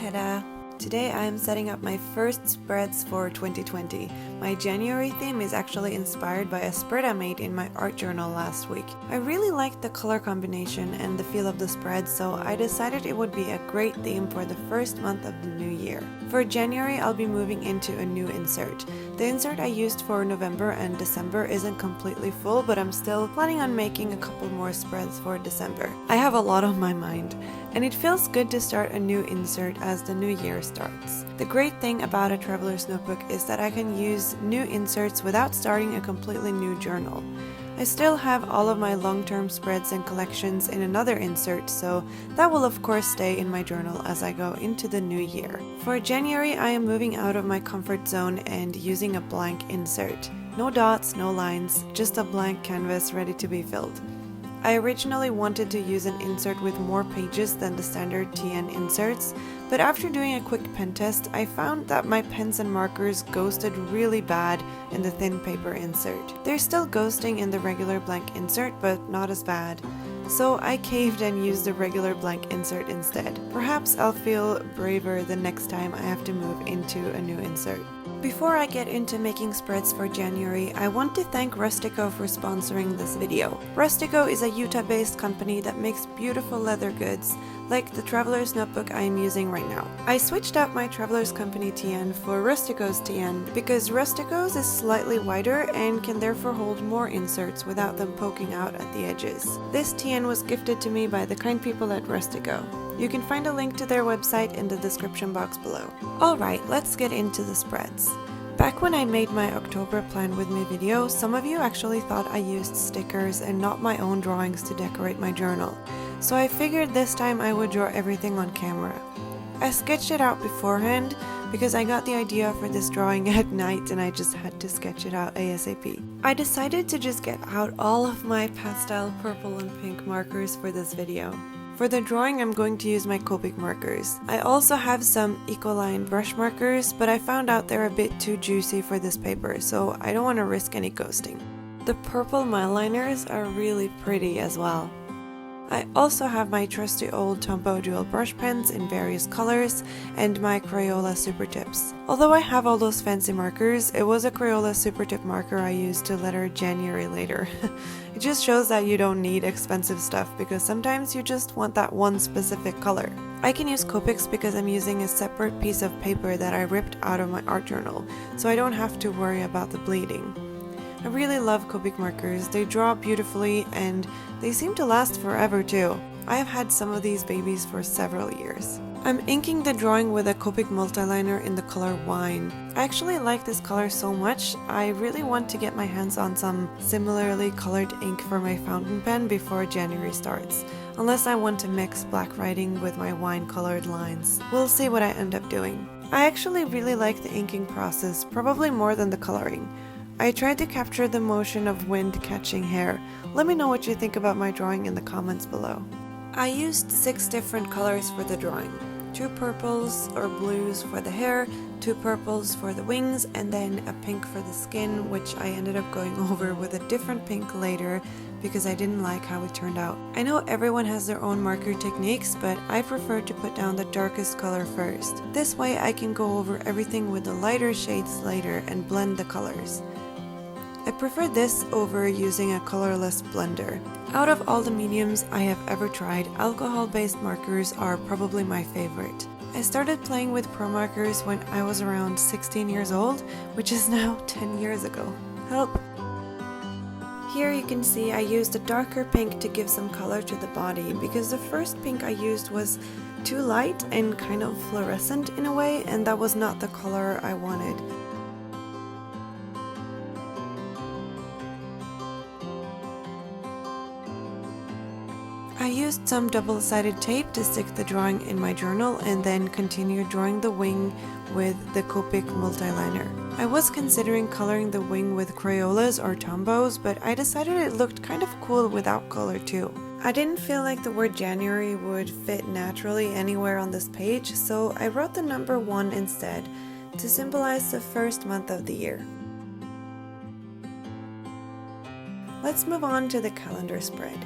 Hedda. Today I am setting up my first spreads for 2020. My January theme is actually inspired by a spread I made in my art journal last week. I really liked the color combination and the feel of the spread, so I decided it would be a great theme for the first month of the new year. For January, I'll be moving into a new insert. The insert I used for November and December isn't completely full, but I'm still planning on making a couple more spreads for December. I have a lot on my mind, and it feels good to start a new insert as the new year starts. The great thing about a traveler's notebook is that I can use new inserts without starting a completely new journal. I still have all of my long-term spreads and collections in another insert, so that will of course stay in my journal as I go into the new year. For January, I am moving out of my comfort zone and using a blank insert. No dots, no lines, just a blank canvas ready to be filled. I originally wanted to use an insert with more pages than the standard TN inserts, but after doing a quick pen test, I found that my pens and markers ghosted really bad in the thin paper insert. They're still ghosting in the regular blank insert, but not as bad. So I caved and used the regular blank insert instead. Perhaps I'll feel braver the next time I have to move into a new insert. Before I get into making spreads for January, I want to thank RUSTICO for sponsoring this video. RUSTICO is a Utah-based company that makes beautiful leather goods, like the Traveler's Notebook I am using right now. I switched out my Traveler's Company TN for RUSTICO's TN because RUSTICO's is slightly wider and can therefore hold more inserts without them poking out at the edges. This TN was gifted to me by the kind people at RUSTICO. You can find a link to their website in the description box below. Alright, let's get into the spreads. Back when I made my October plan with me video, some of you actually thought I used stickers and not my own drawings to decorate my journal. So I figured this time I would draw everything on camera. I sketched it out beforehand because I got the idea for this drawing at night and I just had to sketch it out ASAP. I decided to just get out all of my pastel purple and pink markers for this video. For the drawing, I'm going to use my Copic markers. I also have some Ecoline brush markers, but I found out they're a bit too juicy for this paper, so I don't want to risk any ghosting. The purple mileliners are really pretty as well. I also have my trusty old Tombow dual brush pens in various colors and my Crayola super tips. Although I have all those fancy markers, it was a Crayola super tip marker I used to letter January later. It just shows that you don't need expensive stuff because sometimes you just want that one specific color. I can use Copics because I'm using a separate piece of paper that I ripped out of my art journal, so I don't have to worry about the bleeding. I really love Copic markers. They draw beautifully and they seem to last forever too. I have had some of these babies for several years. I'm inking the drawing with a Copic multiliner in the color Wine. I actually like this color so much, I really want to get my hands on some similarly colored ink for my fountain pen before January starts, unless I want to mix black writing with my wine colored lines. We'll see what I end up doing. I actually really like the inking process, probably more than the coloring. I tried to capture the motion of wind catching hair. Let me know what you think about my drawing in the comments below. I used 6 different colors for the drawing. 2 purples or blues for the hair, 2 purples for the wings, and then a pink for the skin, which I ended up going over with a different pink later because I didn't like how it turned out. I know everyone has their own marker techniques, but I prefer to put down the darkest color first. This way I can go over everything with the lighter shades later and blend the colors. I prefer this over using a colorless blender. Out of all the mediums I have ever tried, alcohol-based markers are probably my favorite. I started playing with pro markers when I was around 16 years old, which is now 10 years ago. Help! Here you can see I used a darker pink to give some color to the body because the first pink I used was too light and kind of fluorescent in a way, and that was not the color I wanted. I used some double-sided tape to stick the drawing in my journal and then continued drawing the wing with the Copic multiliner. I was considering coloring the wing with Crayolas or Tombows, but I decided it looked kind of cool without color too. I didn't feel like the word January would fit naturally anywhere on this page, so I wrote the number 1 instead to symbolize the first month of the year. Let's move on to the calendar spread.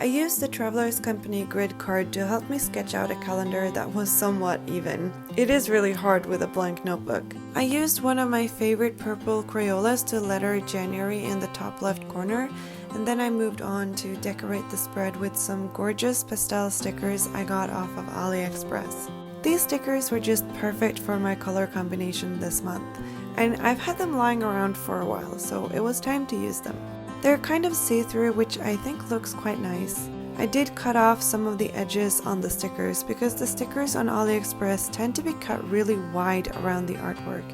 I used the Traveler's Company grid card to help me sketch out a calendar that was somewhat even. It is really hard with a blank notebook. I used one of my favorite purple Crayolas to letter January in the top left corner, and then I moved on to decorate the spread with some gorgeous pastel stickers I got off of AliExpress. These stickers were just perfect for my color combination this month, and I've had them lying around for a while, so it was time to use them. They're kind of see-through, which I think looks quite nice. I did cut off some of the edges on the stickers because the stickers on AliExpress tend to be cut really wide around the artwork,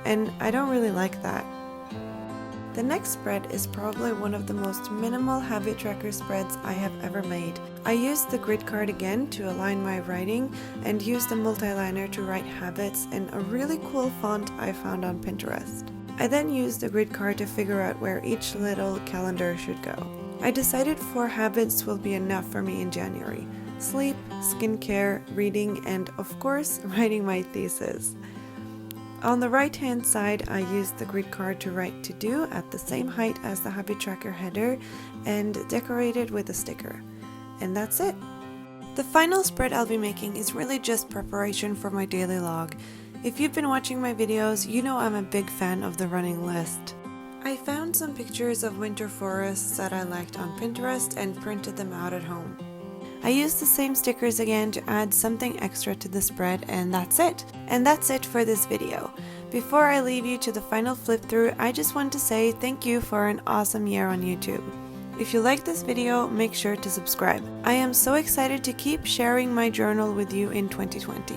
and I don't really like that. The next spread is probably one of the most minimal habit tracker spreads I have ever made. I used the grid card again to align my writing and used a multi-liner to write habits in a really cool font I found on Pinterest. I then used the grid card to figure out where each little calendar should go. I decided 4 habits will be enough for me in January: sleep, skincare, reading, and of course, writing my thesis. On the right hand side, I used the grid card to write to do at the same height as the habit tracker header and decorated with a sticker. And that's it. The final spread I'll be making is really just preparation for my daily log. If you've been watching my videos, you know I'm a big fan of the running list. I found some pictures of winter forests that I liked on Pinterest and printed them out at home. I used the same stickers again to add something extra to the spread, and that's it. And that's it for this video. Before I leave you to the final flip through, I just want to say thank you for an awesome year on YouTube. If you like this video, make sure to subscribe. I am so excited to keep sharing my journal with you in 2020.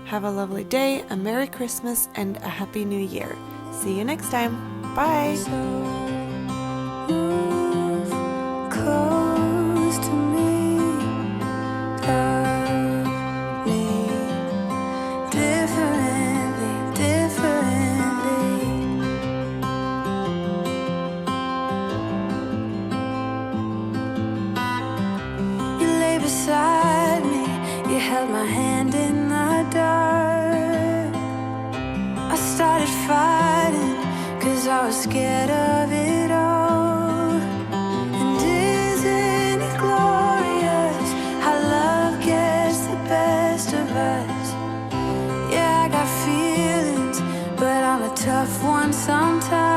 Have a lovely day, a Merry Christmas, and a Happy New Year. See you next time. Bye! Beside me, you held my hand in the dark. I started fighting, 'cause I was scared of it all. And isn't it glorious how love gets the best of us? Yeah, I got feelings, but I'm a tough one sometimes.